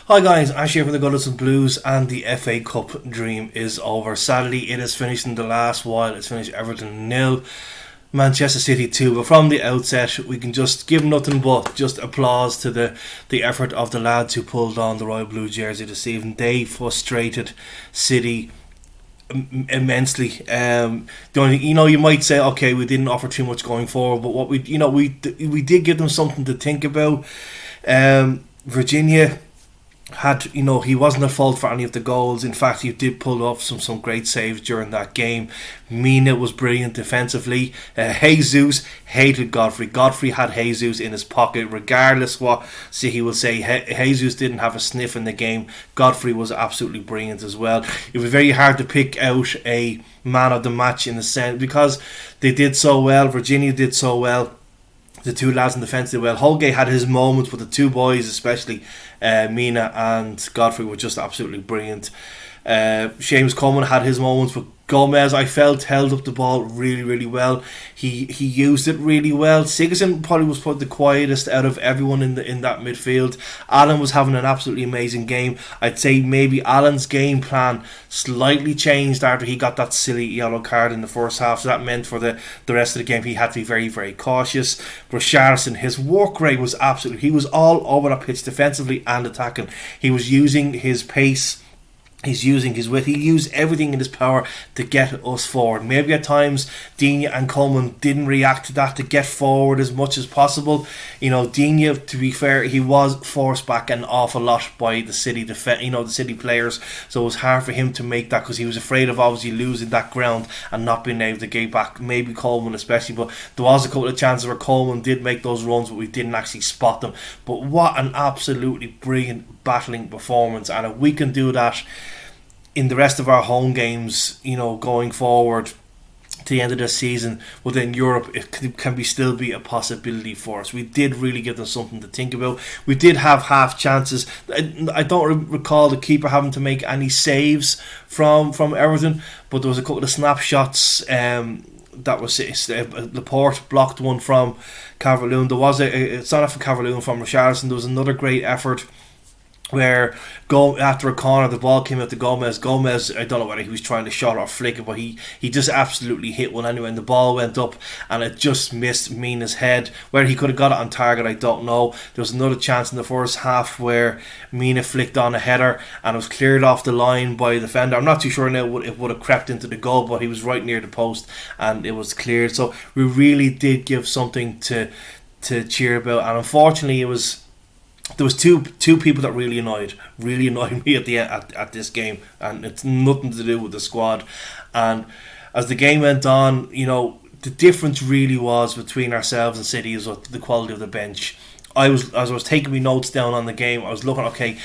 Hi guys, Ash here from the Goodison Blues, and the FA Cup dream is over. Sadly, it is finished in the last while. It's finished Everton 0, Manchester City 2. But from the outset, we can just give nothing but just applause to the effort of the lads who pulled on the Royal Blue jersey this evening. They frustrated City immensely. The only, you might say, okay, we didn't offer too much going forward, but what we did give them something to think about. Virginia had, he wasn't at fault for any of the goals. In fact, he did pull off some great saves during that game. Mina was brilliant defensively. Jesus hated Godfrey. Godfrey had Jesus in his pocket, regardless what he will say. Jesus didn't have a sniff in the game. Godfrey was absolutely brilliant as well. It was very hard to pick out a man of the match in the sense because they did so well. Virginia did so well. The two lads in defence did well. Holgate had his moments, but the two boys, especially Mina and Godfrey, were just absolutely brilliant. Seamus Coleman had his moments, but Gomez, I felt, held up the ball really, really well. He used it really well. Sigurdsson probably was the quietest out of everyone in that midfield. Allen was having an absolutely amazing game. I'd say maybe Allen's game plan slightly changed after he got that silly yellow card in the first half. So that meant for the rest of the game he had to be very, very cautious. Richarlison, his work rate was absolutely... He was all over the pitch defensively and attacking. He was using his pace. He's using his width. He used everything in his power to get us forward. Maybe at times Digne and Coleman didn't react to that to get forward as much as possible. Digne, to be fair, he was forced back an awful lot by the City the City players. So it was hard for him to make that because he was afraid of obviously losing that ground and not being able to get back. Maybe Coleman especially, but there was a couple of chances where Coleman did make those runs, but we didn't actually spot them. But what an absolutely brilliant battling performance, and if we can do that in the rest of our home games, going forward to the end of this season within Europe, it can still be a possibility for us. We did really give them something to think about. We did have half chances. I don't recall the keeper having to make any saves from Everton, but there was a couple of snapshots. That was Laporte blocked one from Calvert-Lewin. There was it's not from Calvert-Lewin, from Richarlison. There was another great effort where after a corner the ball came out to Gomez. I don't know whether he was trying to shot or flick it, but he just absolutely hit one anyway, and the ball went up and it just missed Mina's head. Whether he could have got it on target, I don't know. There was another chance in the first half where Mina flicked on a header and it was cleared off the line by a defender. I'm not too sure now it would have crept into the goal, but he was right near the post and it was cleared. So we really did give something to cheer about, and unfortunately there was two people that really annoyed me at this game, and it's nothing to do with the squad. And as the game went on, the difference really was between ourselves and City is the quality of the bench. As I was taking my notes down on the game, I was looking, okay,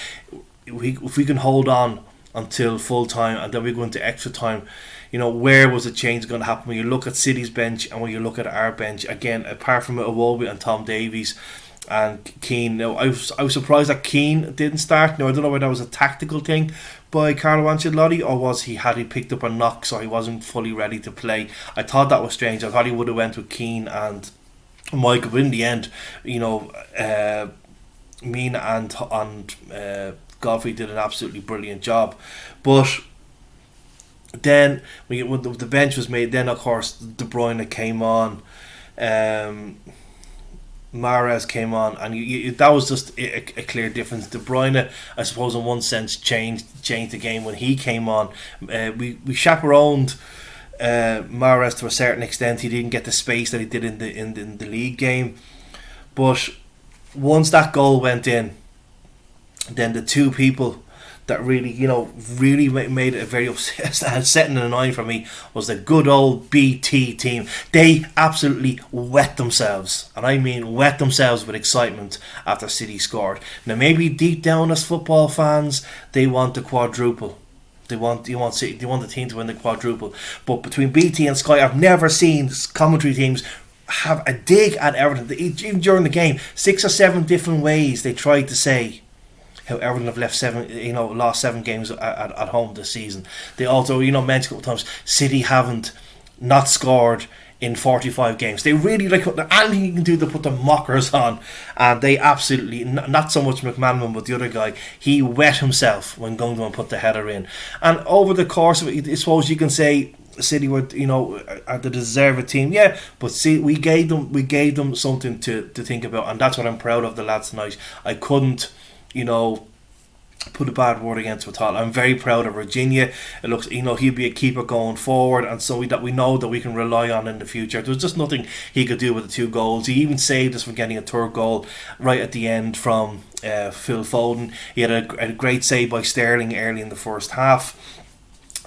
if we can hold on until full time and then we go into extra time, where was the change going to happen? When you look at City's bench and when you look at our bench, again, apart from Iwobi and Tom Davies and Keane. Now, I was surprised that Keane didn't start. Now, I don't know whether that was a tactical thing by Carlo Ancelotti, or had he picked up a knock so he wasn't fully ready to play. I thought that was strange. I thought he would have went with Keane and Michael, but in the end, Mina and Godfrey did an absolutely brilliant job. But then when the bench was made, then of course De Bruyne came on. Mahrez came on, and that was just a clear difference. De Bruyne, I suppose, in one sense, changed the game when he came on. We chaperoned Mahrez to a certain extent. He didn't get the space that he did in the league game, but once that goal went in, then the two people that really made it very upsetting and annoying for me was the good old BT team. They absolutely wet themselves, and I mean wet themselves with excitement after City scored. Now, maybe deep down as football fans, they want the quadruple. They want the team to win the quadruple. But between BT and Sky, I've never seen commentary teams have a dig at Everton. Even during the game, 6 or 7 different ways they tried to say how Everton have lost 7 games at home this season. They also, mentioned a couple of times, City haven't not scored in 45 games. They really like anything you can do to put the mockers on, and they absolutely, not so much McManaman but the other guy, he wet himself when Gundogan put the header in. And over the course of it, I suppose you can say City were, are the deserved team, yeah, but see, we gave them something to think about, and that's what I'm proud of the lads tonight. I couldn't, put a bad word against him at all. I'm very proud of Virginia. It looks, he'll be a keeper going forward, and so we know that we can rely on in the future. There was just nothing he could do with the 2 goals. He even saved us from getting a third goal right at the end from Phil Foden. He had a great save by Sterling early in the first half.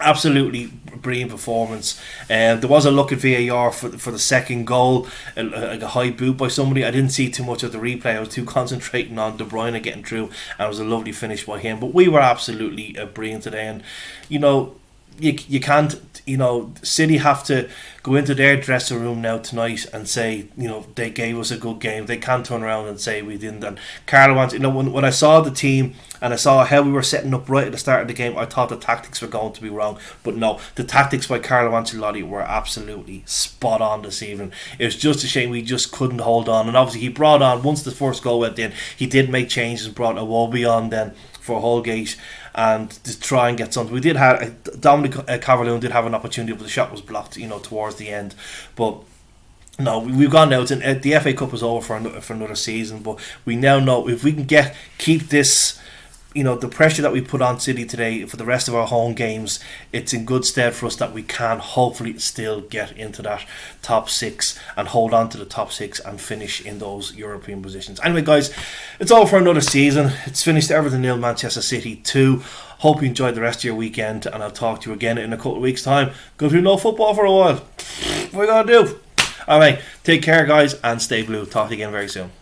Absolutely brilliant performance. There was a look at VAR for the second goal, like a high boot by somebody. I didn't see too much of the replay. I was too concentrating on De Bruyne getting through, and it was a lovely finish by him. But we were absolutely brilliant today, and you can't, City have to go into their dressing room now tonight and say, they gave us a good game. They can't turn around and say we didn't. And Carlo Ancelotti, when I saw the team and I saw how we were setting up right at the start of the game, I thought the tactics were going to be wrong. But no, the tactics by Carlo Ancelotti were absolutely spot on this evening. It was just a shame we just couldn't hold on. And obviously he brought on, once the first goal went in, he did make changes and brought Iwobi on then for Holgate, and to try and get something. We did have Dominic Calvert-Lewin did have an opportunity, but the shot was blocked, towards the end. But no, we've gone now. The FA Cup is over for another season, but we now know if we can keep this, the pressure that we put on City today for the rest of our home games, it's in good stead for us that we can hopefully still get into that top 6 and hold on to the top 6 and finish in those European positions. Anyway, guys, it's all for another season. It's finished. Everton 0, Manchester City 2. Hope you enjoyed the rest of your weekend, and I'll talk to you again in a couple of weeks' time. Go through no football for a while. What are we going to do? Alright, take care, guys, and stay blue. Talk to you again very soon.